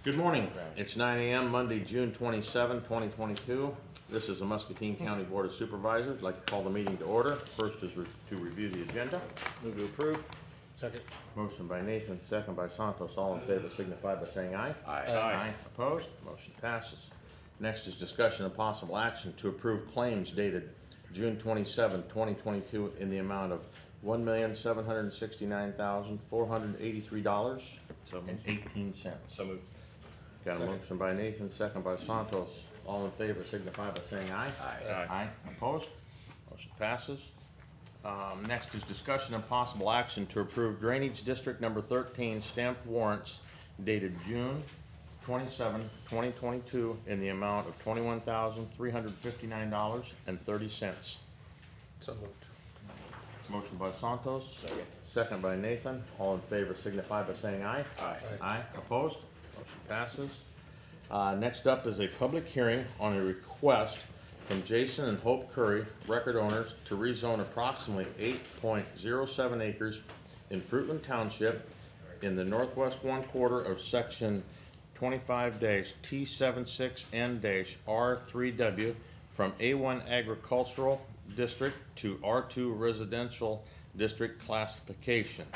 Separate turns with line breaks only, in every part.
Good morning. It's 9 a.m. Monday, June 27, 2022. This is the Muscatine County Board of Supervisors. I'd like to call the meeting to order. First is to review the agenda.
Move to approve.
Second.
Motion by Nathan, second by Santos. All in favor signify by saying aye.
Aye.
Opposed? Motion passes. Next is discussion and possible action to approve claims dated June 27, 2022 in the amount of $1,769,483.18.
So moved.
Got a
Second.
motion by Nathan, second by Santos. All in favor signify by saying aye.
Aye.
Opposed? Motion passes. Next is discussion and possible action to approve Drainage District Number 13 stamped warrants dated June 27, 2022 in the amount of $21,359.30.
So moved.
Motion by Santos,
Second.
second by Nathan. All in favor signify by saying aye.
Aye.
Aye. Opposed? Motion passes. Next up is a public hearing on a request from Jason and Hope Curry, record owners, to rezone approximately 8.07 acres in Fruitland Township in the northwest one quarter of section 25-T76N-R3W from A1 agricultural district to R2 residential district classification.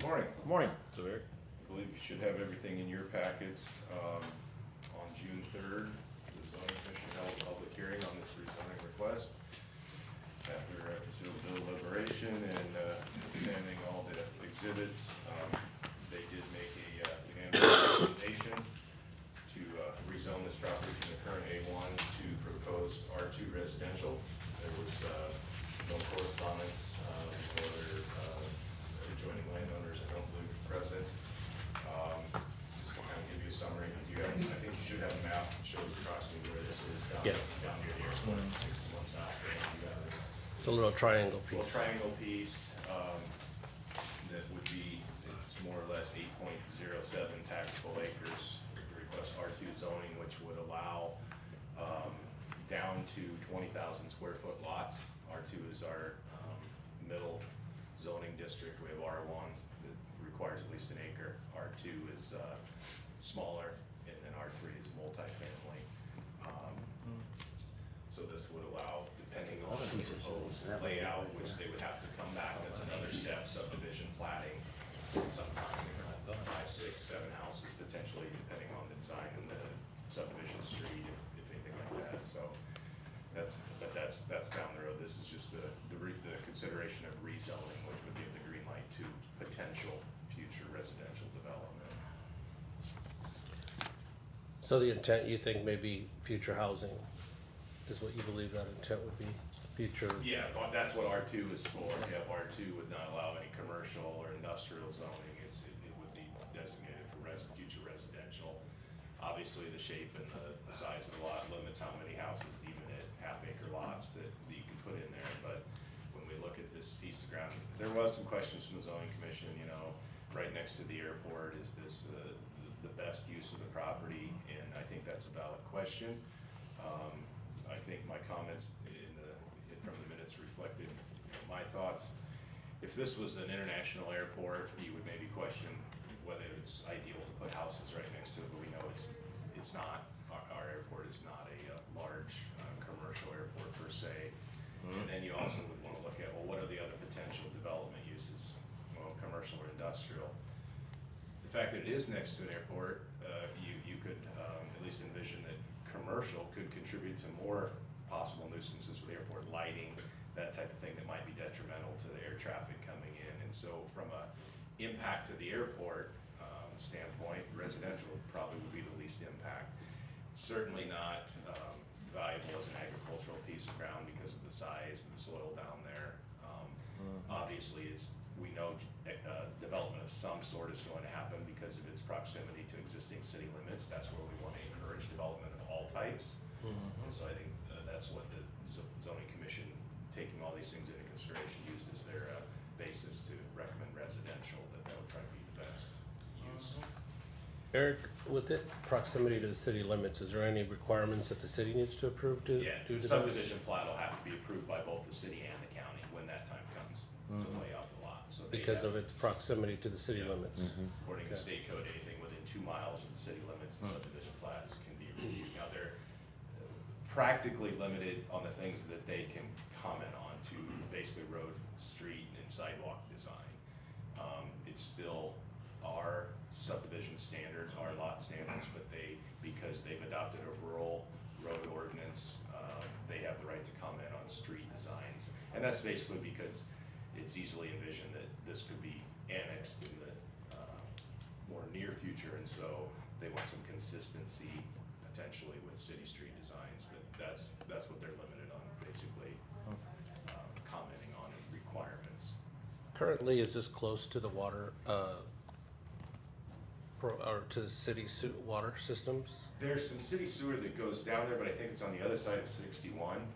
Morning.
Morning.
So Eric.
I believe you should have everything in your packets. On June 3rd, the zoning commission held a public hearing on this rezoning request. After considerable deliberation and examining all the exhibits, they did make a unanimous recommendation to rezone this property from the current A1 to proposed R2 residential. There was no correspondence or adjoining landowners, I don't believe, present. Just to kind of give you a summary, I think you should have a map that shows approximately where this is down,
Yeah.
down here, it's 61 south. You got it.
It's a little triangle
Little
piece.
triangle piece, that would be, it's more or less 8.07 taxable acres. We request R2 zoning, which would allow, down to 20,000 square foot lots. R2 is our, middle zoning district. We have R1 that requires at least an acre. R2 is, smaller, and then R3 is multifamily. So this would allow, depending on the proposed layout, which they would have to come back, that's another step, subdivision platting. Sometime, 5, 6, 7 houses potentially, depending on the design and the subdivision street, if anything like that, so. That's down the road. This is just the consideration of rezoning, which would give the green light to potential future residential development.
So the intent, you think maybe future housing is what you believe that intent would be? Future,
Yeah, but that's what R2 is for. Yeah, R2 would not allow any commercial or industrial zoning. It would be designated for future residential. Obviously, the shape and the size of the lot limits how many houses, even at half-acre lots, that you can put in there. But when we look at this piece of ground, there was some questions from the zoning commission, right next to the airport, is this the best use of the property? And I think that's a valid question. I think my comments from the minutes reflected my thoughts. If this was an international airport, you would maybe question whether it's ideal to put houses right next to it, but we know it's not. Our airport is not a large commercial airport per se. And then you also would want to look at, well, what are the other potential development uses, commercial or industrial? The fact that it is next to an airport, you could at least envision that commercial could contribute to more possible nuisances with airport lighting, that type of thing that might be detrimental to the air traffic coming in. And so from a impact to the airport standpoint, residential probably would be the least impact. It's certainly not valuable as an agricultural piece of ground because of the size and the soil down there. Obviously, we know development of some sort is going to happen because of its proximity to existing city limits. That's where we want to encourage development of all types. And so I think that's what the zoning commission, taking all these things into consideration, used as their basis to recommend residential, that would probably be the best use.
Eric, with it proximity to the city limits, is there any requirements that the city needs to approve to?
Yeah,
do
the
to those?
subdivision plat will have to be approved by both the city and the county when that time comes to lay out the lot. So
because of its proximity to the city limits.
According to
Okay.
state code, anything within 2 miles of the city limits, the subdivision plats can be reviewed. Now, they're practically limited on the things that they can comment on to basically road, street, and sidewalk design. It's still our subdivision standards, our lot standards, but because they've adopted a rural road ordinance, they have the right to comment on street designs. And that's basically because it's easily envisioned that this could be annexed in the more near future, and so they want some consistency potentially with city street designs, but that's what they're limited on, basically, commenting on and requirements.
Currently, is this close to the water, or to the city water systems?
There's some city sewer that goes down there, but I think it's on the other side of 61.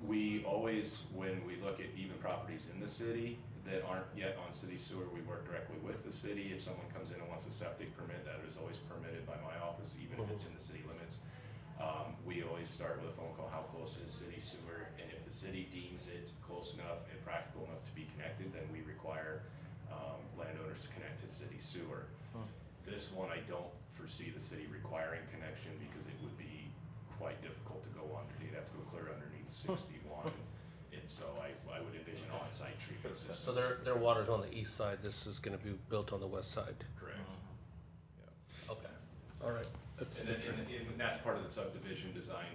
We always, when we look at even properties in the city that aren't yet on city sewer, we work directly with the city. If someone comes in and wants a septic permit, that is always permitted by my office, even if it's in the city limits. We always start with a phone call, how close is city sewer? And if the city deems it close enough and practical enough to be connected, then we require landowners to connect to city sewer. This one, I don't foresee the city requiring connection because it would be quite difficult to go under. You'd have to go clear underneath 61. And so I would envision on-site treatment systems.
So their water's on the east side, this is gonna be built on the west side?
Correct. Yeah.
Okay, all right.
And that's part of the subdivision design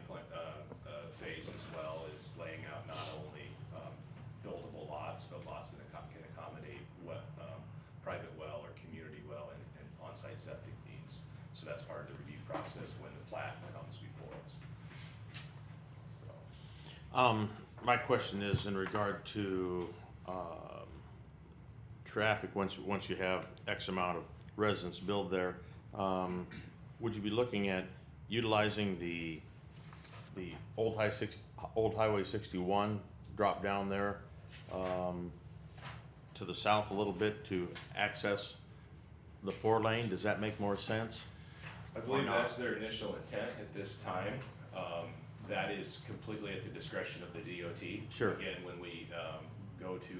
phase as well, is laying out not only buildable lots, but lots that can accommodate private well or community well and on-site septic needs. So that's part of the review process when the plat comes before us. So.
My question is in regard to, traffic, once you have X amount of residents build there, would you be looking at utilizing the old Highway 61 drop down there, to the south a little bit to access the 4-lane? Does that make more sense?
I believe that's their initial intent at this time. That is completely at the discretion of the DOT.
Sure.
Again, when we go to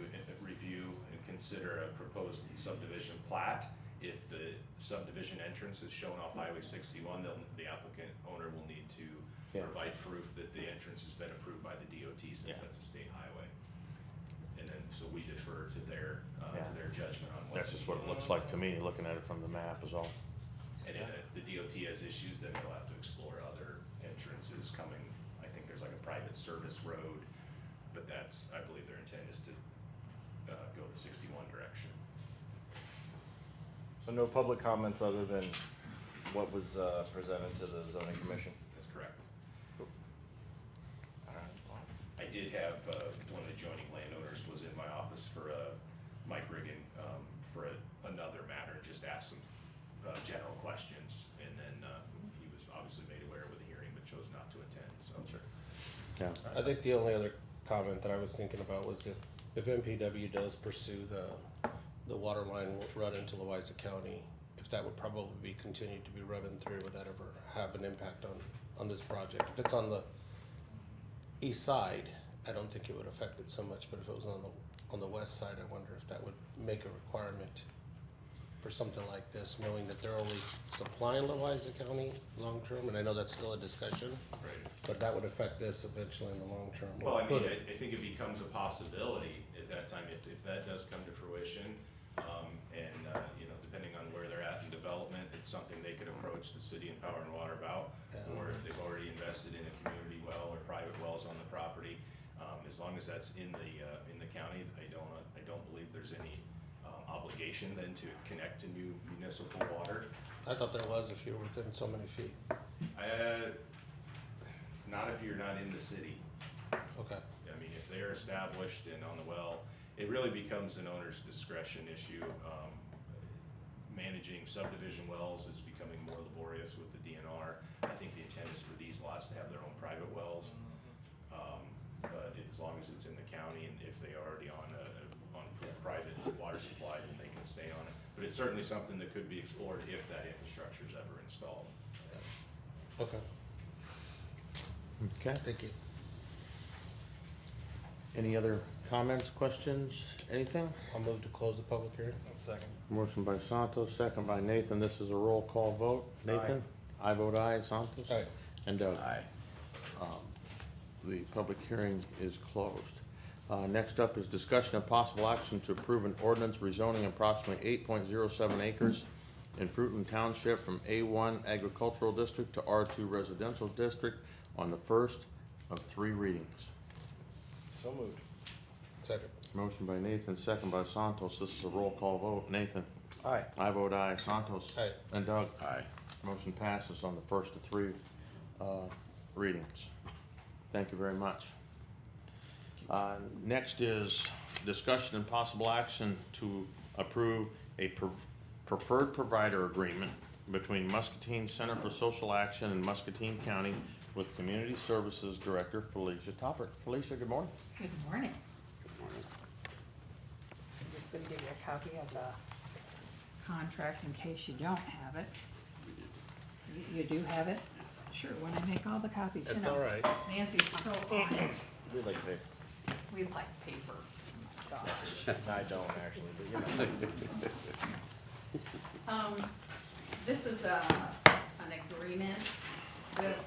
review and consider a proposed subdivision plat, if the subdivision entrance is shown off Highway 61, the applicant owner will need to provide proof that the entrance has been approved by the DOT since that's a state highway. And then, so we defer to their judgment on what's.
That's just what it looks like to me, looking at it from the map is all.
And then if the DOT has issues, then they'll have to explore other entrances coming. I think there's like a private service road, but I believe their intent is to go the 61 direction.
So no public comments other than what was presented to the zoning commission?
That's correct. I did have, one of the adjoining landowners was in my office for Mike Riggin, for another matter, just asked some general questions, and then he was obviously made aware with the hearing, but chose not to attend, so. Sure.
Yeah.
I think the only other comment that I was thinking about was if MPW does pursue the water line run into Louisa County, if that would probably be continued to be running through, would that ever have an impact on this project? If it's on the east side, I don't think it would affect it so much, but if it was on the west side, I wonder if that would make a requirement for something like this, knowing that they're only supplying Louisa County long-term, and I know that's still a discussion,
Right.
but that would affect this eventually in the long-term.
Well, I
Could
mean,
it?
I think it becomes a possibility at that time, if that does come to fruition, and, depending on where they're at in development, it's something they could approach the city and Power and Water about,
Yeah.
or if they've already invested in a community well or private wells on the property, as long as that's in the county, I don't believe there's any obligation then to connect to new municipal water.
I thought there was if you were within so many feet.
Not if you're not in the city.
Okay.
I mean, if they're established and on the well, it really becomes an owner's discretion issue. Managing subdivision wells is becoming more laborious with the DNR. I think the intent is for these lots to have their own private wells. But as long as it's in the county and if they are already on private water supply, then they can stay on it. But it's certainly something that could be explored if that infrastructure is ever installed.
Okay.
Okay.
Thank you.
Any other comments, questions, anything?
I'll move to close the public hearing.
Second.
Motion by Santos, second by Nathan. This is a roll call vote. Nathan? I vote aye. Santos?
Aye.
And Doug?
Aye.
The public hearing is closed. Next up is discussion of possible action to approve an ordinance rezoning approximately 8.07 acres in Fruitland Township from A1 Agricultural District to R2 Residential District on the first of 3 readings.
So moved.
Second.
Motion by Nathan, second by Santos. This is a roll call vote. Nathan?
Aye.
I vote aye. Santos?
Aye.
And Doug?
Aye.
Motion passes on the first of 3 readings. Thank you very much. Next is discussion and possible action to approve a preferred provider agreement between Muscatine Center for Social Action and Muscatine County with Community Services Director Felicia Toppert. Felicia, good morning.
Good morning. I'm just gonna give you a copy of the contract in case you don't have it. You do have it? Sure, when I make all the copies, you
That's
know.
all right.
Nancy's so on it.
We'd like to pay.
We like paper. Oh my gosh.
I don't actually, but you know.
This is an agreement with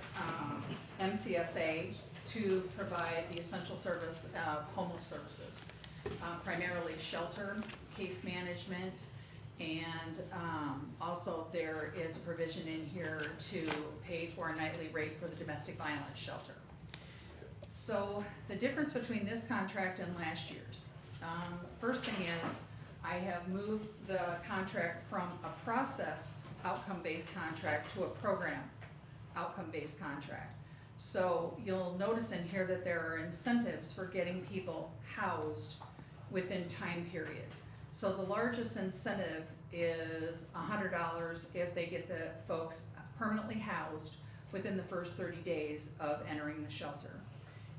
MCSA to provide the essential service of homeless services, primarily shelter, case management, and also there is a provision in here to pay for a nightly rate for the domestic violence shelter. So the difference between this contract and last year's, first thing is I have moved the contract from a process outcome-based contract to a program outcome-based contract. So you'll notice in here that there are incentives for getting people housed within time periods. So the largest incentive is $100 if they get the folks permanently housed within the first 30 days of entering the shelter.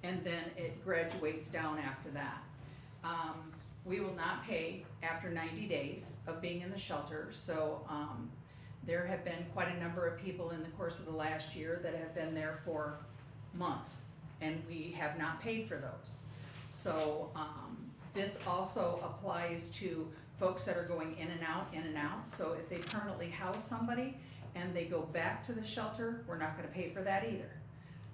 And then it graduates down after that. We will not pay after 90 days of being in the shelter, so there have been quite a number of people in the course of the last year that have been there for months, and we have not paid for those. So this also applies to folks that are going in and out, in and out. So if they permanently house somebody and they go back to the shelter, we're not gonna pay for that either.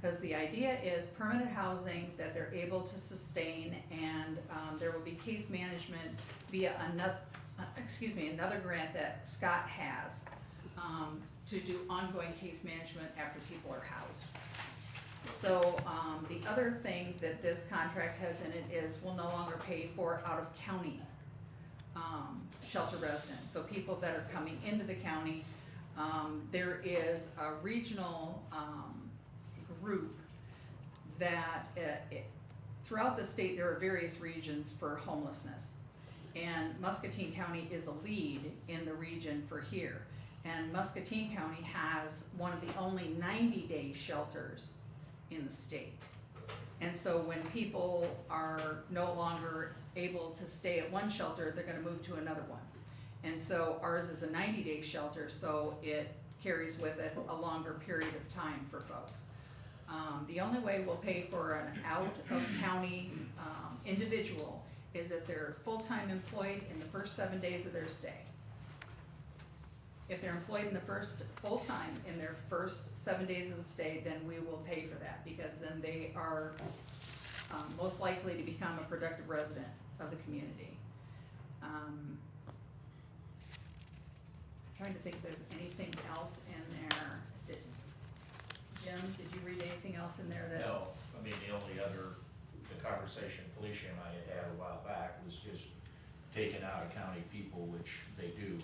Because the idea is permanent housing that they're able to sustain, and there will be case management via another grant that Scott has to do ongoing case management after people are housed. So the other thing that this contract has in it is we'll no longer pay for out-of-county shelter residents. So people that are coming into the county, there is a regional group that throughout the state there are various regions for homelessness, and Muscatine County is a lead in the region for here. And Muscatine County has one of the only 90-day shelters in the state. And so when people are no longer able to stay at one shelter, they're gonna move to another one. And so ours is a 90-day shelter, so it carries with it a longer period of time for folks. The only way we'll pay for an out-of-county individual is if they're full-time employed in the first 7 days of their stay. If they're employed in the first, full-time in their first 7 days of the stay, then we will pay for that, because then they are most likely to become a productive resident of the community. I'm trying to think if there's anything else in there. Jim, did you read anything else in there that?
No, I mean, the only other, the conversation Felicia and I had a while back was just taking out of county people, which they do,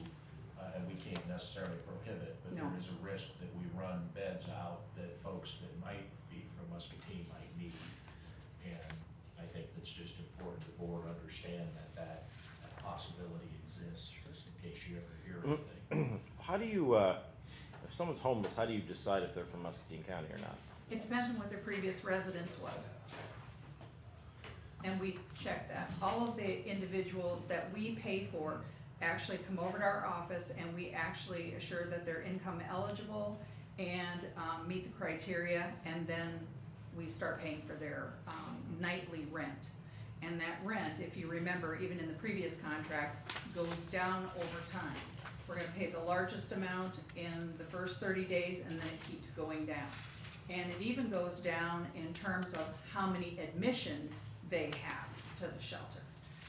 and we can't necessarily prohibit, but
No.
there is a risk that we run beds out that folks that might be from Muscatine might need. And I think it's just important the board understand that possibility exists, just in case you ever hear anything.
How do you, if someone's homeless, how do you decide if they're from Muscatine County or not?
It depends on what their previous residence was. And we check that. All of the individuals that we pay for actually come over to our office, and we actually assure that they're income eligible and meet the criteria, and then we start paying for their nightly rent. And that rent, if you remember, even in the previous contract, goes down over time. We're gonna pay the largest amount in the first 30 days, and then it keeps going down. And it even goes down in terms of how many admissions they have to the shelter.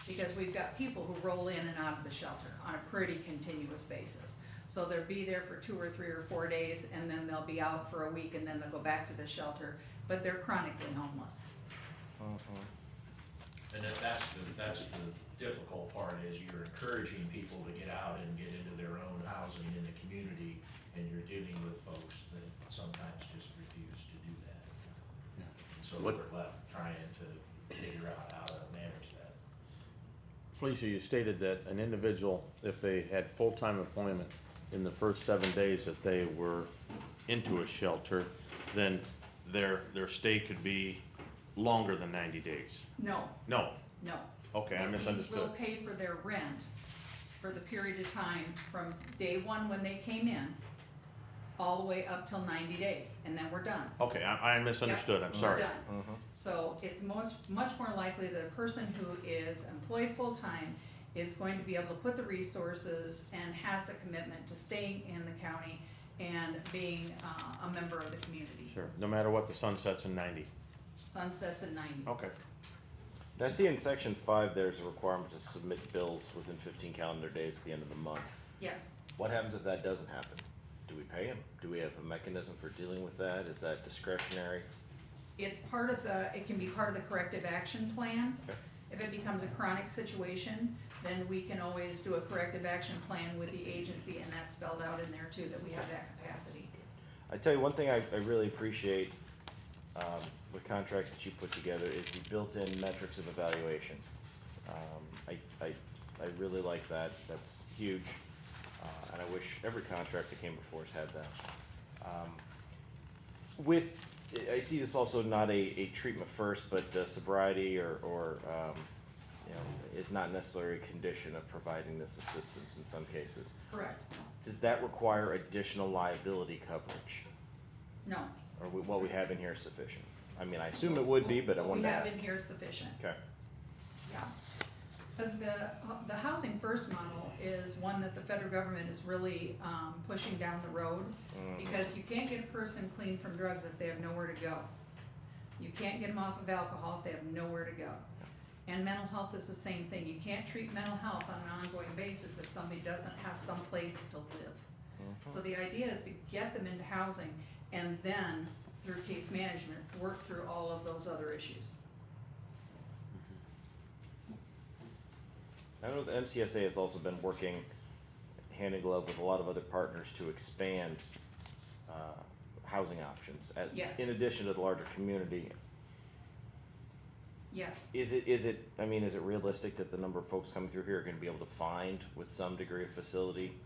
Because we've got people who roll in and out of the shelter on a pretty continuous basis. So they'll be there for 2 or 3 or 4 days, and then they'll be out for a week, and then they'll go back to the shelter, but they're chronically homeless.
And that's the difficult part, is you're encouraging people to get out and get into their own housing in the community, and you're dealing with folks that sometimes just refuse to do that. And so we're left trying to figure out how to manage that.
Felicia, you stated that an individual, if they had full-time employment in the first 7 days that they were into a shelter, then their stay could be longer than 90 days.
No,
No,
no.
okay, I
That means
misunderstood.
we'll pay for their rent for the period of time from day one when they came in, all the way up till 90 days, and then we're done.
Okay, I misunderstood, I'm sorry.
We're done. So it's much more likely that a person who is employed full-time is going to be able to put the resources and has a commitment to staying in the county and being a member of the community.
Sure, no matter what, the sun sets in 90.
Sunsets at 90.
Okay.
Now, I see in section 5, there's a requirement to submit bills within 15 calendar days at the end of the month.
Yes,
What happens if that doesn't happen? Do we pay them? Do we have a mechanism for dealing with that? Is that discretionary?
it's part of it can be part of the corrective action plan.
Okay.
If it becomes a chronic situation, then we can always do a corrective action plan with the agency, and that's spelled out in there too, that we have that capacity.
I tell you, one thing I really appreciate with contracts that you put together is the built-in metrics of evaluation. I really like that. That's huge, and I wish every contract that came before us had that. I see this also not a treatment first, but sobriety or you know, is not necessarily a condition of providing this assistance in some cases.
Correct.
Does that require additional liability coverage?
No.
Or what we have in here is sufficient? I mean, I assume it would be, but I
What
wanted to
we
ask.
have in here is sufficient,
Okay,
yeah. Because the Housing First model is one that the federal government is really pushing down the road, because you can't get a person clean from drugs if they have nowhere to go. You can't get them off of alcohol if they have nowhere to go. And mental health is the same thing. You can't treat mental health on an ongoing basis if somebody doesn't have some place to live. So the idea is to get them into housing and then, through case management, work through all of those other issues.
I know the MCSA has also been working hand in glove with a lot of other partners to expand housing options.
Yes.
In addition to the larger community,
Yes,
is it, I mean, is it realistic that the number of folks coming through here are gonna be able to find, with some degree of facility,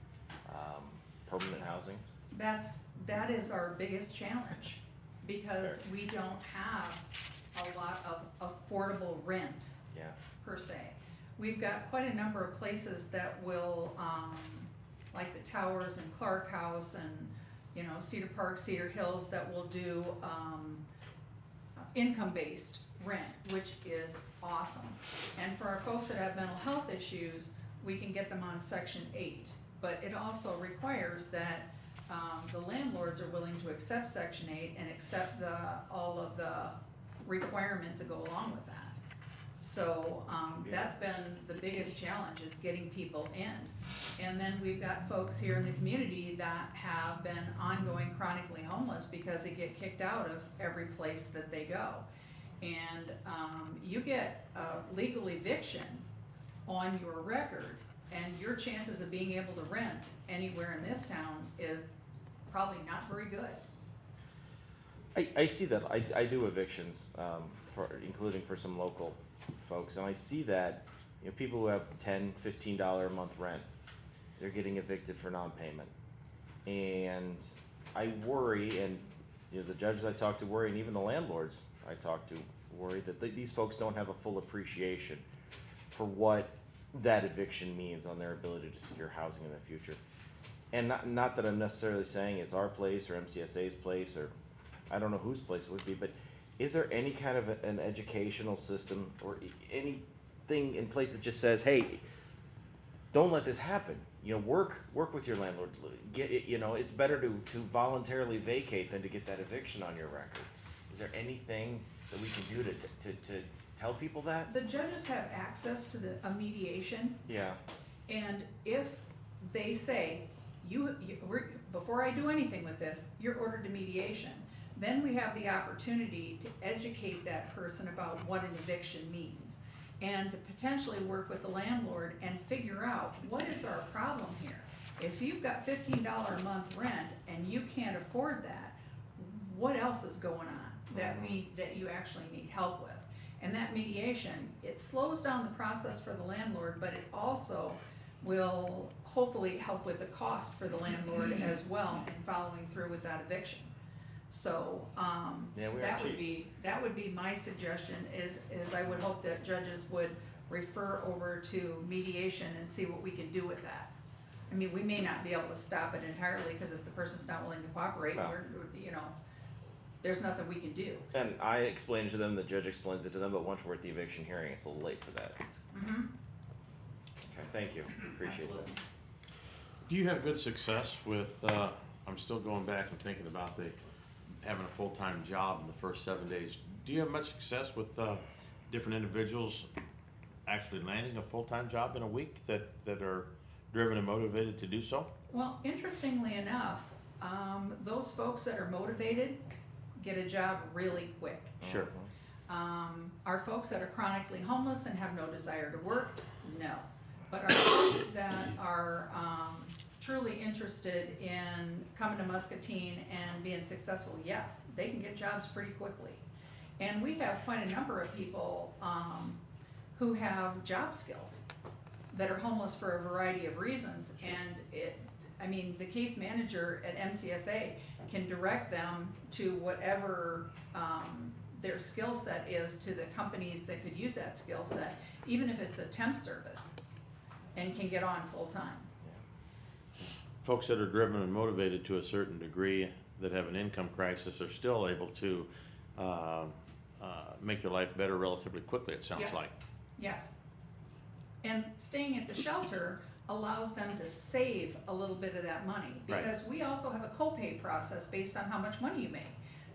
permanent housing?
that is our biggest challenge, because
Fair.
we don't have a lot of affordable rent
Yeah,
per se. We've got quite a number of places that will, like the Towers and Clark House and, you know, Cedar Park, Cedar Hills, that will do, income-based rent, which is awesome. And for our folks that have mental health issues, we can get them on Section 8. But it also requires that, the landlords are willing to accept Section 8 and accept all of the requirements that go along with that. So, that's been the biggest challenge, is getting people in. And then we've got folks here in the community that have been ongoing chronically homeless because they get kicked out of every place that they go. And, you get a legal eviction on your record, and your chances of being able to rent anywhere in this town is probably not very good.
I see that. I do evictions, including for some local folks, and I see that, you know, people who have $10, $15 a month rent, they're getting evicted for non-payment. And I worry, and you know, the judges I talk to worry, and even the landlords I talk to worry, that these folks don't have a full appreciation for what that eviction means on their ability to secure housing in the future. And not that I'm necessarily saying it's our place or MCSA's place, or I don't know whose place it would be, but is there any kind of an educational system or anything in place that just says, hey, don't let this happen? You know, work with your landlord. Get it. You know, it's better to voluntarily vacate than to get that eviction on your record. Is there anything that we can do to tell people that?
The judges have access to a mediation,
Yeah.
and if they say, before I do anything with this, you're ordered to mediation, then we have the opportunity to educate that person about what an eviction means, and to potentially work with the landlord and figure out, what is our problem here? If you've got $15 a month rent and you can't afford that, what else is going on that you actually need help with? And that mediation, it slows down the process for the landlord, but it also will hopefully help with the cost for the landlord as well in following through with that eviction. So,
Yeah, we are
that
cheap.
would be my suggestion, is I would hope that judges would refer over to mediation and see what we can do with that. I mean, we may not be able to stop it entirely, because if the person's not willing to cooperate,
No.
there's nothing we can do.
And I explain it to them, the judge explains it to them, but once we're at the eviction hearing, it's a little late for that.
Mm-hmm.
Okay, thank you, appreciate it.
Absolutely.
Do you have good success with, I'm still going back and thinking about having a full-time job in the first 7 days. Do you have much success with different individuals actually landing a full-time job in a week that are driven and motivated to do so?
Well, interestingly enough, those folks that are motivated get a job really quick.
Sure.
Our folks that are chronically homeless and have no desire to work, no. But our folks that are truly interested in coming to Muscatine and being successful, yes, they can get jobs pretty quickly. And we have quite a number of people who have job skills that are homeless for a variety of reasons. And the case manager at MCSA can direct them to whatever their skill set is, to the companies that could use that skill set, even if it's a temp service, and can get on full-time.
Folks that are driven and motivated to a certain degree that have an income crisis are still able to make their life better relatively quickly, it sounds
Yes.
like.
Yes. And staying at the shelter allows them to save a little bit of that money,
Right.
because we also have a copay process based on how much money you make.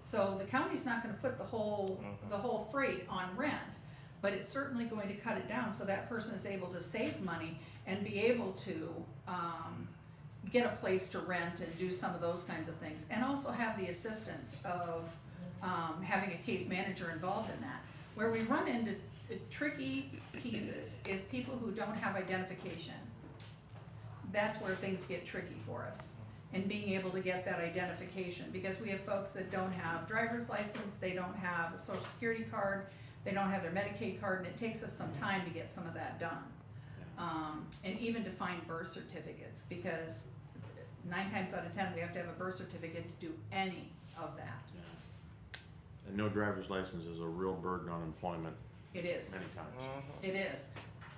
So the county's not gonna foot the whole freight on rent, but it's certainly going to cut it down, so that person is able to save money and be able to get a place to rent and do some of those kinds of things, and also have the assistance of having a case manager involved in that. Where we run into tricky pieces is people who don't have identification. That's where things get tricky for us, and being able to get that identification, because we have folks that don't have driver's license, they don't have a social security card, they don't have their Medicaid card, and it takes us some time to get some of that done. And even to find birth certificates, because 9 times out of 10, we have to have a birth certificate to do any of that.
And no driver's license is a real burden on employment
It is.
many times.
It is.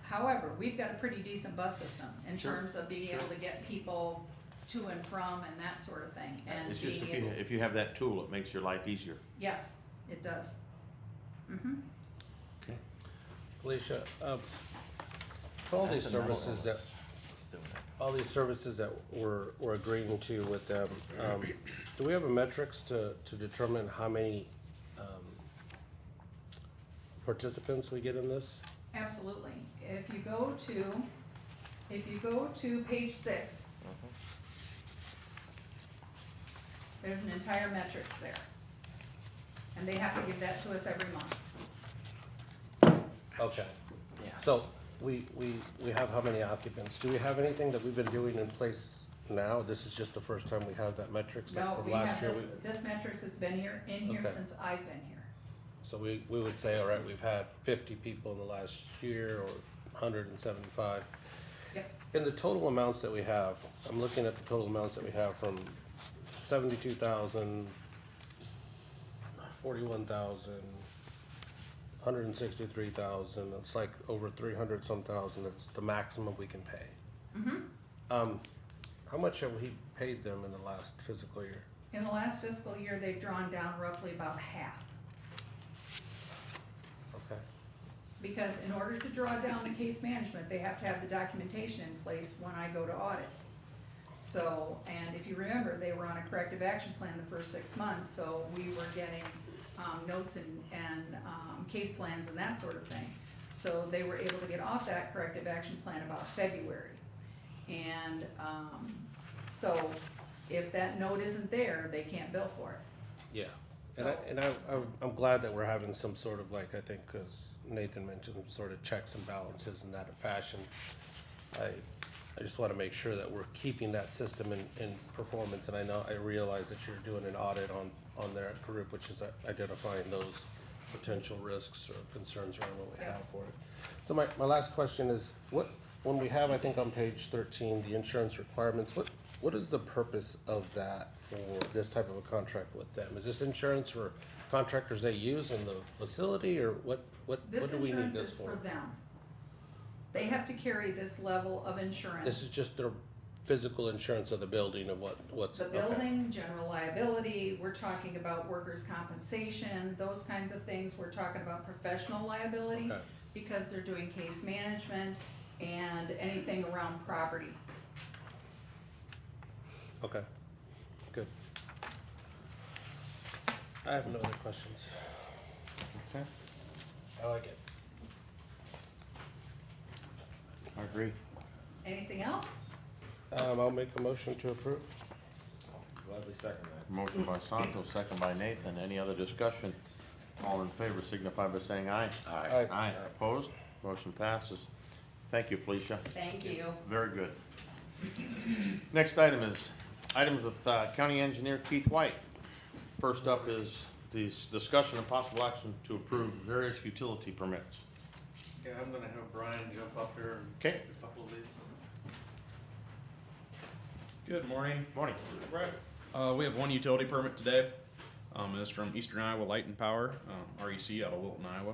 However, we've got a pretty decent bus system in
Sure,
terms of being
sure.
able to get people to and from and that sort of thing. And
It's just
being able,
if you have that tool, it makes your life easier.
yes, it does. Mm-hmm.
Okay.
Felicia, for all these
That's another one
services
of
that,
us doing that.
all these services that we're agreeing to with them, do we have a metrics to determine how many participants we get in this?
Absolutely. If you go to page 6, there's an entire metrics there. And they have to give that to us every month.
Okay,
Yeah.
so we have how many occupants? Do we have anything that we've been doing in place now? This is just the first time we have that metrics, like
No,
from
we
last
have
year?
this metrics has been in here
Okay.
since I've been here.
So we would say, all right, we've had 50 people in the last year, or 175.
Yep.
In the total amounts that we have, I'm looking at the total amounts that we have from 72,000, 41,000, 163,000, it's like over 300 some thousand, it's the maximum we can pay.
Mm-hmm.
How much have we paid them in the last fiscal year?
In the last fiscal year, they've drawn down roughly about half. Because in order to draw down the case management, they have to have the documentation in place when I go to audit. So, and if you remember, they were on a corrective action plan the first 6 months, so we were getting, notes and case plans and that sort of thing. So they were able to get off that corrective action plan about February. And, so if that note isn't there, they can't bill for it.
Yeah,
So-
I'm glad that we're having some sort of like, I think, cause Nathan mentioned some sort of checks and balances in that fashion. I just wanna make sure that we're keeping that system in performance, and I realize that you're doing an audit on their group, which is identifying those potential risks or concerns around what we have
Yes.
for it. So my last question is, when we have, I think on page 13, the insurance requirements, what is the purpose of that for this type of a contract with them? Is this insurance for contractors they use in the facility, or what
This
do we need
insurance
this
is
for?
for them. They have to carry this level of insurance.
This is just their physical insurance of the building of what's.
The
okay.
building, general liability, we're talking about workers' compensation, those kinds of things, we're talking about professional liability,
Okay.
because they're doing case management and anything around property.
Okay, good. I have no other questions.
Okay,
I like it.
I agree.
Anything else?
I'll make a motion to approve.
Gladly second that.
Motion by Santos, second by Nathan. Any other discussion? All in favor signify by saying aye.
Aye.
Aye. Opposed? Motion passes. Thank you, Felicia.
Thank you.
Very good. Next item is items with County Engineer Keith White. First up is the discussion of possible action to approve various utility permits.
Yeah, I'm gonna have Brian jump up here and
Okay,
do a couple of these.
Good morning.
morning.
We have one utility permit today. It's from Eastern Iowa Light and Power, REC out of Wilton, Iowa.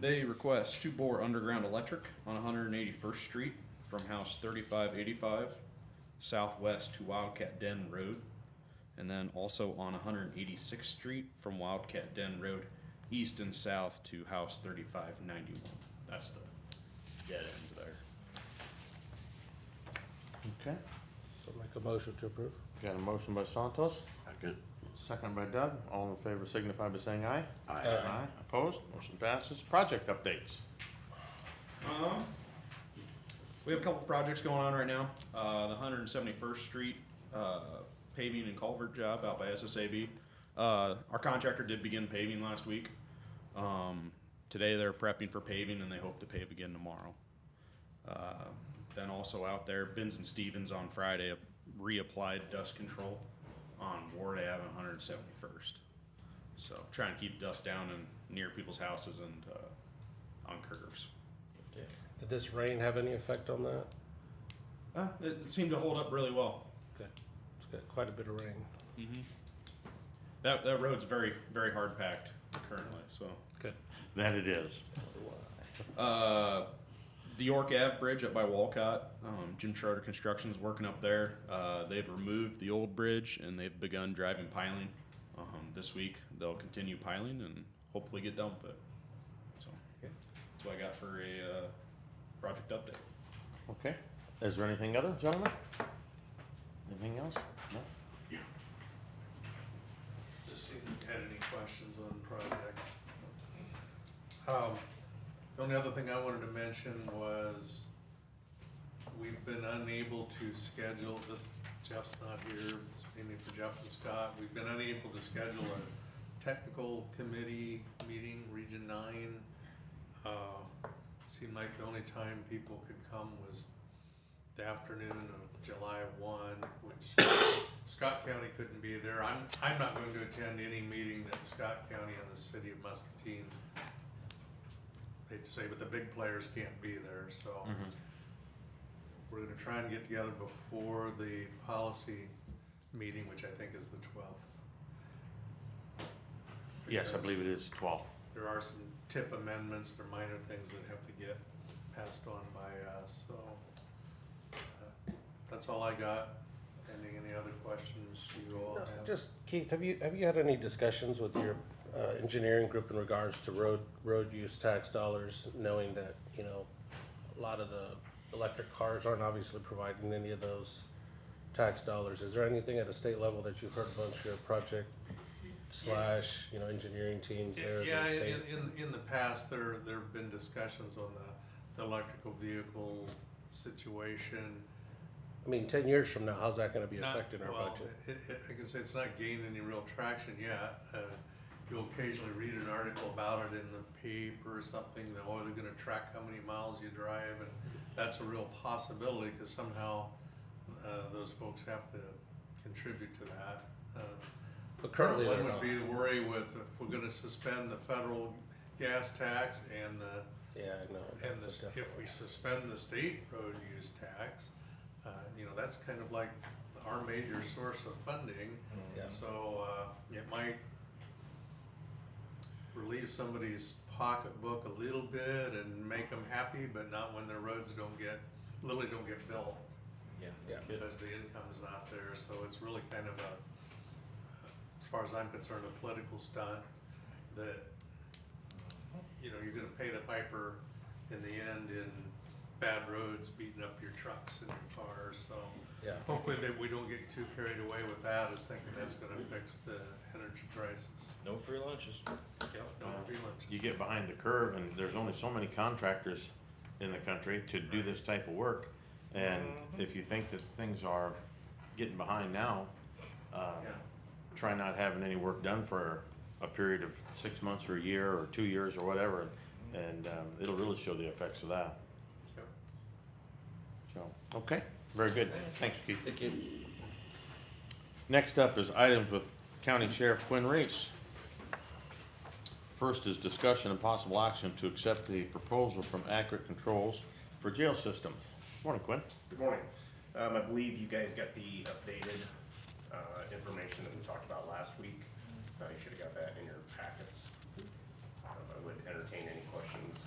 They request 2-bore underground electric on 181st Street from House 3585 southwest to Wildcat Den Road, and then also on 186th Street from Wildcat Den Road east and south to House 3591. That's the dead end there.
Okay,
So make a motion to approve.
got a motion by Santos,
Second.
second by Doug. All in favor signify by saying aye.
Aye.
Opposed? Motion passes. Project updates.
We have a couple projects going on right now. The 171st Street paving and culvert job out by SSAB. Our contractor did begin paving last week. Today they're prepping for paving and they hope to pave again tomorrow. Then also out there, Binns and Stevens on Friday reapplied dust control on Ward Ave and 171st. So trying to keep dust down and near people's houses and on curves.
Did this rain have any effect on that?
It seemed to hold up really well.
Okay, it's got quite a bit of rain.
Mm-hmm. That road's very, very hard packed currently, so.
Good.
That it is.
The York Ave Bridge up by Walcott, Jim Schroeder Construction's working up there. They've removed the old bridge and they've begun driving piling. This week they'll continue piling and hopefully get done with it. So, that's what I got for a project update.
Okay. Is there anything other, gentlemen? Anything else? No?
Just see if you had any questions on projects. The only other thing I wanted to mention was we've been unable to schedule this. Jeff's not here, it's mainly for Jeff and Scott. We've been unable to schedule a technical committee meeting, Region 9. Seemed like the only time people could come was the afternoon of July 1, which Scott County couldn't be there. I'm not going to attend any meeting that Scott County and the city of Muscatine, hate to say, but the big players can't be there, so. We're gonna try and get together before the policy meeting, which I think is the 12th.
Yes, I believe it is 12th.
There are some tip amendments, they're minor things that have to get passed on by us, so. That's all I got. Pending any other questions you all have.
Just Keith, have you had any discussions with your engineering group in regards to road use tax dollars, knowing that, you know, a lot of the electric cars aren't obviously providing any of those tax dollars. Is there anything at a state level that you've heard amongst your project slash, you know, engineering teams there?
Yeah,
the state?
in the past, there've been discussions on the electrical vehicle situation.
I mean, 10 years from now, how's that gonna be
Not-
affecting our
well,
budget?
I can say it's not gained any real traction yet. You'll occasionally read an article about it in the paper or something, that, oh, they're gonna track how many miles you drive, and that's a real possibility, cause somehow, those folks have to contribute to that.
But currently,
One
they're
would
not.
be the worry with, if we're gonna suspend the federal gas tax and
Yeah, I know.
and
that's a
if
different-
we suspend the state road use tax, you know, that's kind of like our major source of funding.
Yeah.
So, it might relieve somebody's pocketbook a little bit and make them happy, but not when their roads literally don't get built,
Yeah.
Yeah.
because the income's not there. So it's really kind of as far as I'm concerned, a political stunt that, you know, you're gonna pay the piper in the end in bad roads, beating up your trucks and your cars, so.
Yeah.
Hopefully that we don't get too carried away with that, is thinking that's gonna fix the energy crisis.
No free lunches.
Yep, no free lunches.
You get behind the curve, and there's only so many contractors in the country to do this type of work. And if you think that things are getting behind now,
Yeah,
try not having any work done for a period of 6 months or a year or 2 years or whatever, and it'll really show the effects of that.
yep.
So, okay, very good. Thanks, Keith.
Thank you.
Next up is items with County Sheriff Quinn Reese. First is discussion and possible action to accept the proposal from Accurate Controls for jail systems. Morning, Quinn.
Good morning. I believe you guys got the updated information that we talked about last week. You should have got that in your packets. I would entertain any questions.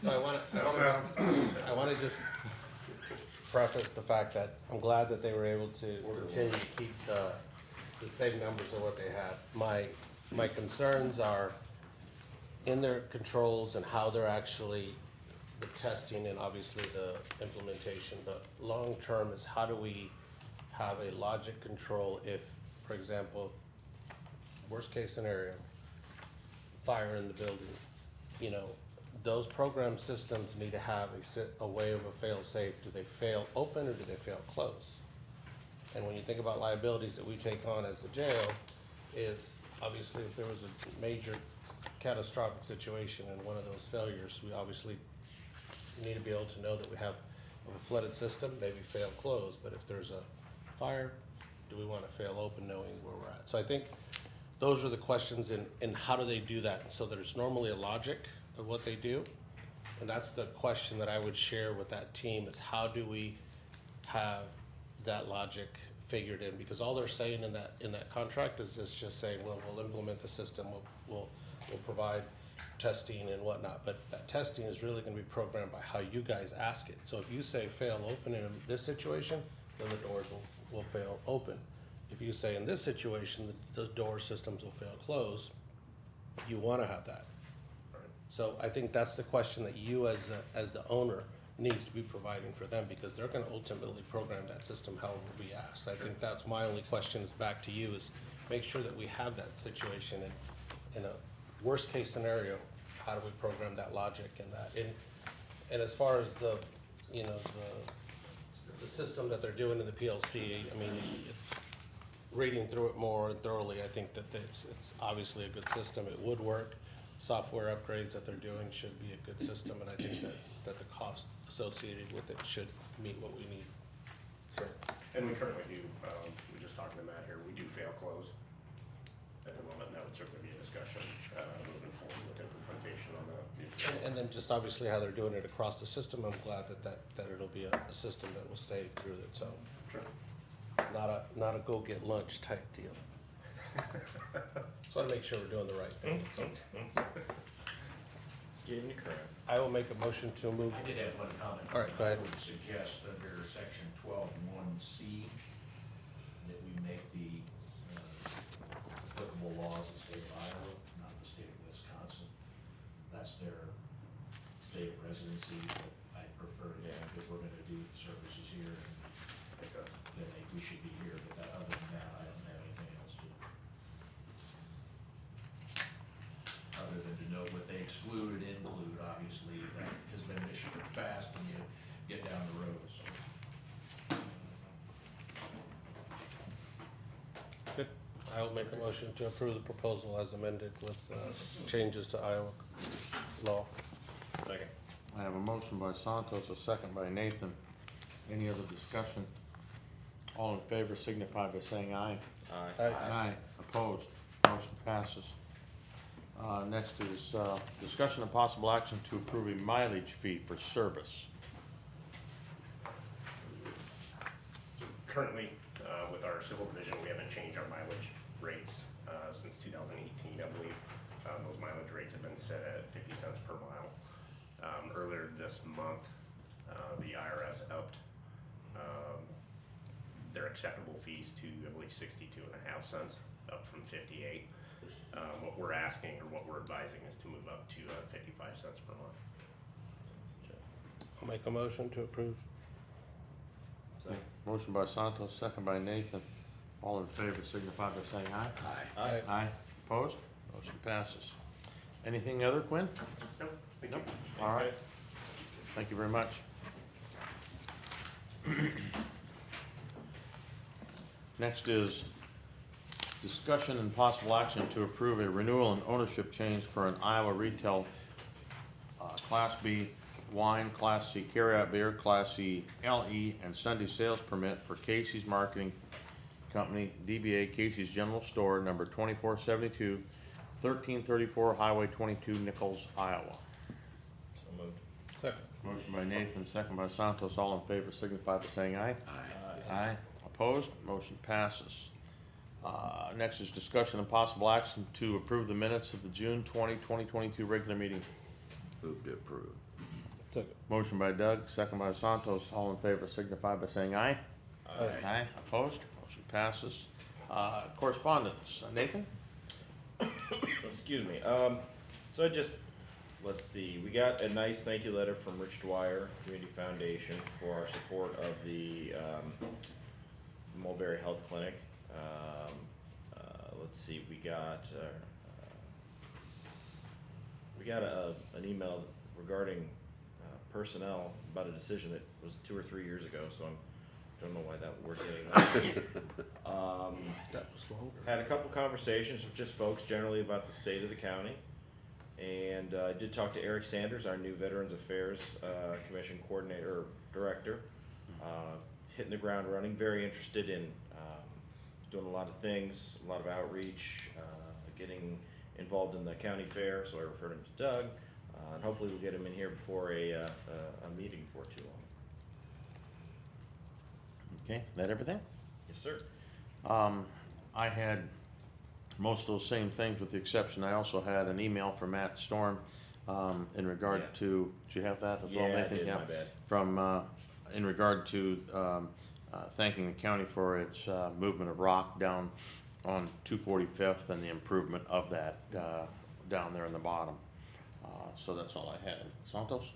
So I want to just preface the fact that I'm glad that they were able to continue to keep the same numbers of what they had. My concerns are in their controls and how they're actually, the testing and obviously the implementation. The long term is how do we have a logic control if, for example, worst case scenario, fire in the building, you know, those program systems need to have a way of a fail safe. Do they fail open or do they fail close? And when you think about liabilities that we take on as the jail, is obviously if there was a major catastrophic situation and one of those failures, we obviously need to be able to know that we have a flooded system, maybe fail close, but if there's a fire, do we want to fail open knowing where we're at? So I think those are the questions in how do they do that? So there's normally a logic of what they do, and that's the question that I would share with that team is how do we have that logic figured in? Because all they're saying in that contract is just saying, well, we'll implement the system, we'll provide testing and whatnot, but that testing is really gonna be programmed by how you guys ask it. So if you say fail open in this situation, then the doors will fail open. If you say in this situation, the door systems will fail close, you wanna have that. So I think that's the question that you as the owner needs to be providing for them, because they're gonna ultimately program that system however we ask. I think that's my only question is back to you, is make sure that we have that situation in a worst case scenario, how do we program that logic and that? And as far as the, you know, the system that they're doing in the PLC, I mean, it's reading through it more thoroughly, I think that it's obviously a good system, it would work. Software upgrades that they're doing should be a good system, and I think that the cost associated with it should meet what we need.
And we currently do, we just talking to Matt here, we do fail close at the moment, and that would certainly be a discussion moving forward with implementation on the new.
And then just obviously how they're doing it across the system, I'm glad that it'll be a system that will stay through it, so.
Sure.
Not a go get lunch type deal. Just wanna make sure we're doing the right thing, so.
Gave me crap.
I will make a motion to move.
I did have one comment.
All right, go ahead.
I would suggest under section 12(1)(c) that we make the applicable laws in the state of Iowa, not the state of Wisconsin. That's their state of residency, but I prefer to, if we're gonna do services here, then we should be here, but that, other than that, I don't have anything else to. Other than to know what they exclude and include, obviously, that has been an issue in the past when you get down the road, so.
Good. I'll make a motion to approve the proposal as amended with changes to Iowa law.
Second.
I have a motion by Santos, a second by Nathan. Any other discussion? All in favor signify by saying aye.
Aye.
Aye. Opposed? Motion passes. Next is, discussion of possible action to approve a mileage fee for service.
Currently, with our civil division, we haven't changed our mileage rates, since 2018, I believe. Those mileage rates have been set at 50 cents per mile. Earlier this month, the IRS upped, their acceptable fees to, I believe, 62.5 cents, up from 58. What we're asking, or what we're advising, is to move up to 55 cents per month.
I'll make a motion to approve.
Motion by Santos, second by Nathan. All in favor signify by saying aye.
Aye.
Aye. Opposed? Motion passes. Anything other, Quinn?
Nope, thank you.
All right. Thank you very much. Next is discussion and possible action to approve a renewal and ownership change for an Iowa retail Class B wine, Class C carryout beer, Class C LE, and Sunday sales permit for Casey's Marketing Company, DBA Casey's General Store, number 2472, 1334 Highway 22, Nichols, Iowa.
So moved.
Second.
Motion by Nathan, second by Santos. All in favor signify by saying aye. Aye. Opposed? Motion passes. Next is discussion and possible action to approve the minutes of the June 2022 regular meeting.
Move to approve.
Second.
Motion by Doug, second by Santos. All in favor signify by saying aye. Aye. Opposed? Motion passes. Correspondence. Nathan?
Excuse me. So I just, let's see, we got a nice thank you letter from Rich Dwyer, Community Foundation, for our support of the, Mulberry Health Clinic. Let's see, we got an email regarding, personnel about a decision that was 2 or 3 years ago, so don't know why that we're getting that.
That was longer.
Had a couple conversations with just folks generally about the state of the county. And I did talk to Eric Sanders, our new Veterans Affairs Commission Coordinator, or Director. Hitting the ground running, very interested in doing a lot of things, a lot of outreach, getting involved in the county fair, so I referred him to Doug. And hopefully we'll get him in here before a meeting before too long.
Okay, that everything?
Yes, sir.
I had most of those same things with the exception, I also had an email from Matt Storm, in regard
Yeah.
to, did you have that as well,
Yeah, I
Nathan?
did, my bad.
From, in regard to, thanking the county for its, movement of rock down on 245th and the improvement of that, down there in the bottom. So that's all I had. Santos?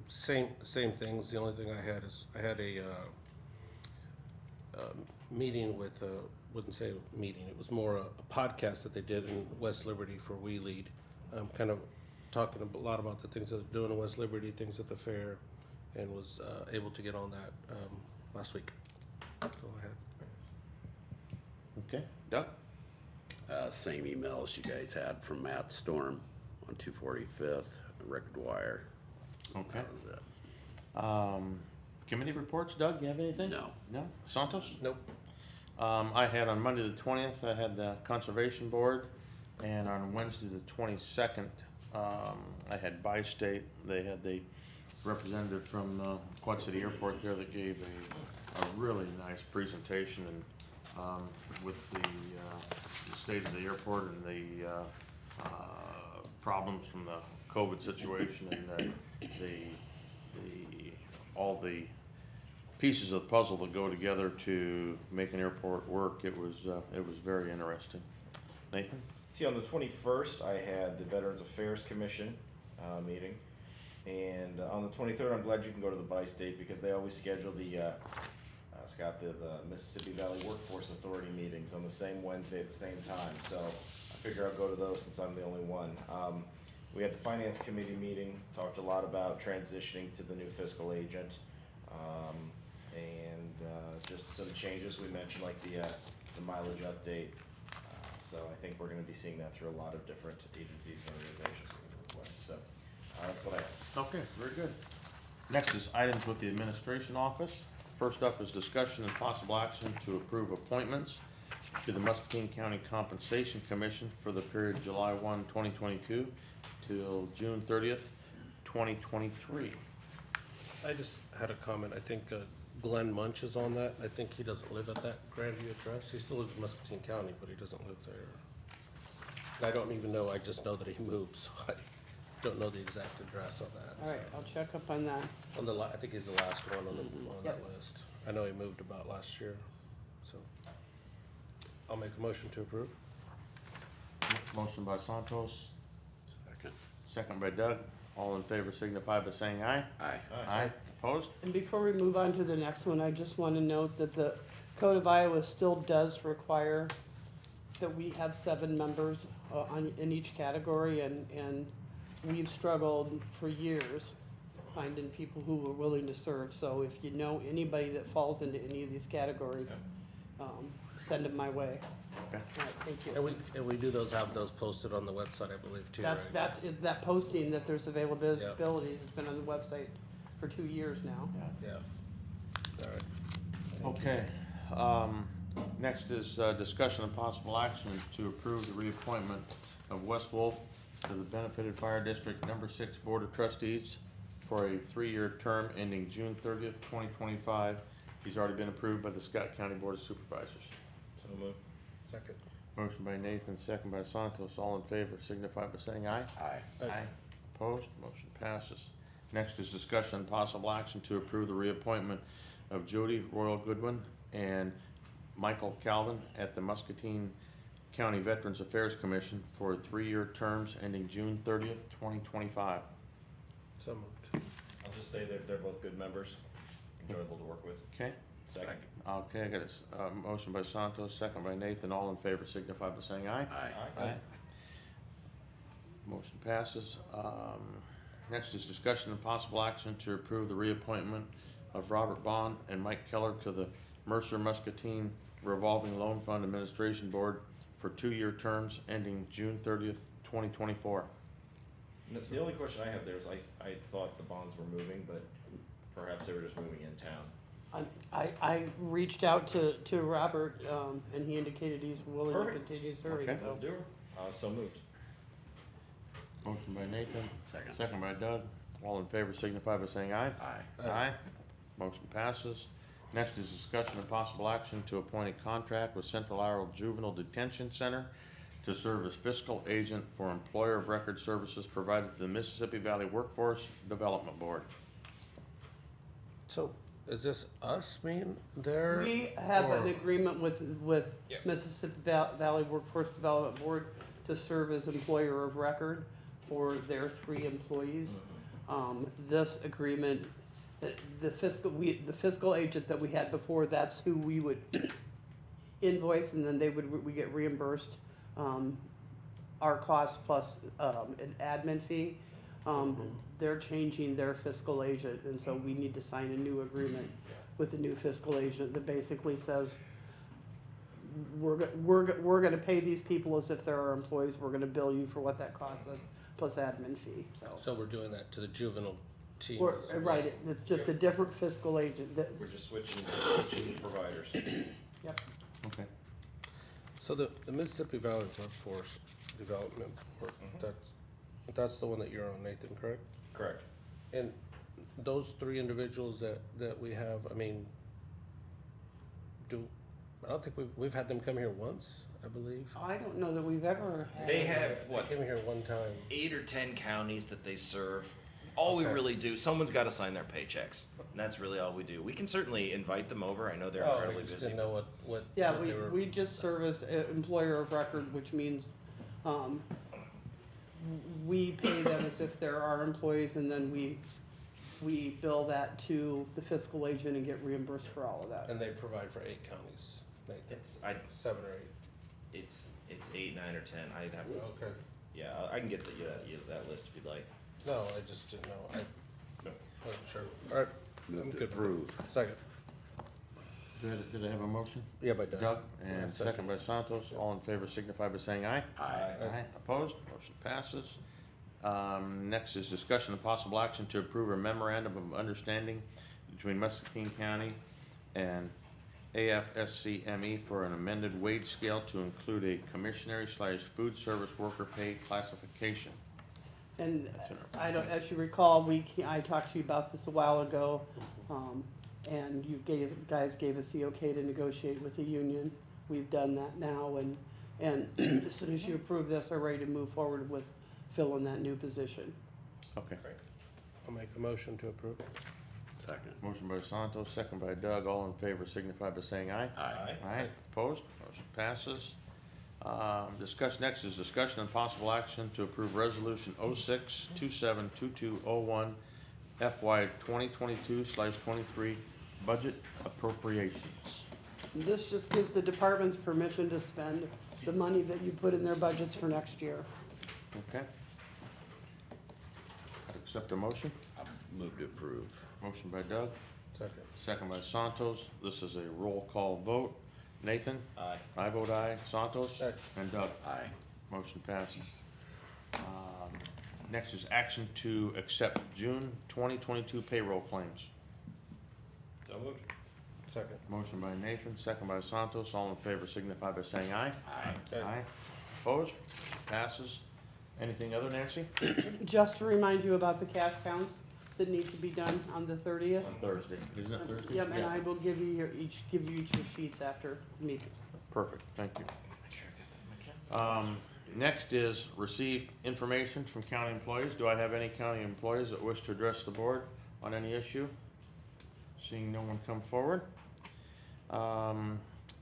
Same things. The only thing I had is, I had a meeting with, wouldn't say a meeting, it was more a podcast that they did in West Liberty for We Lead. Kind of talking a lot about the things that they're doing in West Liberty, things at the fair, and was able to get on that last week. That's all I had.
Okay, Doug?
Same emails you guys had from Matt Storm on 245th, Rick Dwyer.
Okay.
That was it.
Committee reports, Doug, you have anything?
No.
No? Santos?
Nope.
I had on Monday the 20th, I had the Conservation Board, and on Wednesday the 22nd, I had Bi-State. They had the representative from Quad City Airport there that gave a really nice presentation and with the state of the airport and the problems from the COVID situation and all the pieces of the puzzle that go together to make an airport work. It was very interesting. Nathan?
See, on the 21st, I had the Veterans Affairs Commission meeting. And on the 23rd, I'm glad you can go to the bi-state because they always schedule the Mississippi Valley Workforce Authority meetings on the same Wednesday at the same time. So I figure I'll go to those since I'm the only one. We had the Finance Committee meeting, talked a lot about transitioning to the new fiscal agent. Just some changes we mentioned, like the mileage update. So I think we're gonna be seeing that through a lot of different agencies and organizations with the request. So that's what I have.
Okay, very good. Next is items with the administration office. First up is discussion and possible action to approve appointments to the Muscatine County Compensation Commission for the period July 1, 2022 till June 30th, 2023.
I just had a comment. I think Glenn Munch is on that. I think he doesn't live at that Grandview address. He still lives in Muscatine County, but he doesn't live there. I don't even know, I just know that he moved, so I don't know the exact address on that.
All right, I'll check up on that.
On the, I think he's the last one on that
Yep.
list. I know he moved about last year, so. I'll make a motion to approve.
Motion by Santos,
Second.
second by Doug. All in favor signify by saying aye.
Aye.
Aye. Opposed?
And before we move on to the next one, I just want to note that the Code of Iowa still does require that we have 7 members in each category, and we've struggled for years finding people who are willing to serve. So if you know anybody that falls into any of these categories, send them my way.
Okay.
All right, thank you.
And we do have those posted on the website, I believe, too, right?
That posting that there's
Yeah.
availabilities has been on the website for 2 years now.
Yeah. All right.
Okay, next is, discussion and possible action to approve the reappointment of Wes Wolf to the benefited fire district number 6 Board of Trustees for a 3-year term ending June 30th, 2025. He's already been approved by the Scott County Board of Supervisors.
So moved.
Second.
Motion by Nathan, second by Santos. All in favor signify by saying aye.
Aye.
Aye. Opposed? Motion passes. Next is discussion and possible action to approve the reappointment of Jody Royal Goodwin and Michael Calvin at the Muscatine County Veterans Affairs Commission for 3-year terms ending June 30th, 2025.
So moved.
I'll just say they're both good members, enjoyable to work with.
Okay?
Second.
Okay, I got a motion by Santos, second by Nathan. All in favor signify by saying aye.
Aye.
Motion passes. Next is discussion and possible action to approve the reappointment of Robert Bond and Mike Keller to the Mercer Muscatine Revolving Loan Fund Administration Board for 2-year terms ending June 30th, 2024.
The only question I have there is I thought the bonds were moving, but perhaps they were just moving in town.
I reached out to Robert, and he indicated he's willing to
Perfect.
continue serving.
Okay.
so-
Let's do it. So moved.
Motion by Nathan.
Second.
Second by Doug. All in favor signify by saying aye.
Aye.
Aye. Motion passes. Next is discussion and possible action to appoint a contract with Central Iowa Juvenile Detention Center to serve as fiscal agent for employer of record services provided to the Mississippi Valley Workforce Development Board.
So, is this us being there?
We have an
or-
agreement with Mississippi Valley Workforce Development Board to serve as employer of record for their 3 employees. This agreement, the fiscal agent that we had before, that's who we would invoice, and then we get reimbursed, our cost plus, an admin fee. They're changing their fiscal agent, and so we need to sign a new agreement with the new fiscal agent that basically says, we're gonna pay these people as if they're our employees, we're gonna bill you for what that costs us, plus admin fee, so.
So we're doing that to the juvenile team.
Right, it's just a different fiscal agent that,
We're just switching providers.
yep.
Okay.
So the Mississippi Valley Workforce Development Board, that's the one that you're on, Nathan, correct?
Correct.
And those 3 individuals that we have, I mean, I don't think we've had them come here once, I believe.
I don't know that we've ever had.
They have,
They
what,
came here one time.
8 or 10 counties that they serve.
all we
Okay.
really do, someone's gotta sign their paychecks, and that's really all we do. We can certainly invite them over, I know they're
Oh, I
incredibly
just
busy.
didn't know what.
Yeah,
what they were-
we just service employer of record, which means, we pay them as if they're our employees, and then we bill that to the fiscal agent and get reimbursed for all of that.
And they provide for 8 counties, Nathan,
It's,
7 or 8.
it's 8, 9, or 10, I'd have to,
Okay.
yeah, I can get that list if you'd like.
No, I just didn't know. I wasn't sure. All right.
Move
I'm
to
good.
approve.
Second.
Did I have a motion?
Yeah, by Doug.
Doug, and
Yeah,
second by Santos, all in favor signify by saying aye.
Aye.
Aye, opposed, motion passes. Next is discussion of possible action to approve a memorandum of understanding between Muscatine County and AFSCME for an amended wage scale to include a commissionary/food service worker pay classification.
And I don't, as you recall, I talked to you about this a while ago, and you guys gave us the okay to negotiate with the union. We've done that now, and as soon as you approve this, are ready to move forward with filling that new position.
Okay,
I'll make a motion to approve.
Second.
motion by Santos, second by Doug, all in favor signify by saying aye.
Aye.
Aye, opposed, motion passes. Next is discussion and possible action to approve resolution 06-272201 FY 2022/23 budget appropriations.
This just gives the departments permission to spend the money that you put in their budgets for next year.
Okay. Accept the motion.
I'll move to approve.
Motion by Doug,
Second.
second by Santos. This is a roll call vote. Nathan?
Aye.
I vote aye. Santos?
Aye.
And Doug?
Aye.
Motion passes. Next is action to accept June 2022 payroll claims.
So moved.
Second.
Motion by Nathan, second by Santos. All in favor signify by saying aye.
Aye.
Aye. Opposed? Passes. Anything other, Nancy?
Just to remind you about the cash counts that need to be done on the 30th.
On Thursday. Isn't it Thursday?
Yep, and I will give you each your sheets after the meeting.
Perfect, thank you. Next is receive information from county employees. Do I have any county employees that wish to address the board on any issue? Seeing no one come forward.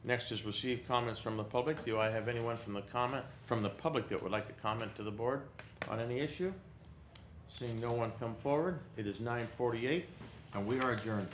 Next is receive comments from the public. Do I have anyone from the public that would like to comment to the board on any issue? Seeing no one come forward, it is 9:48 and we are adjourned.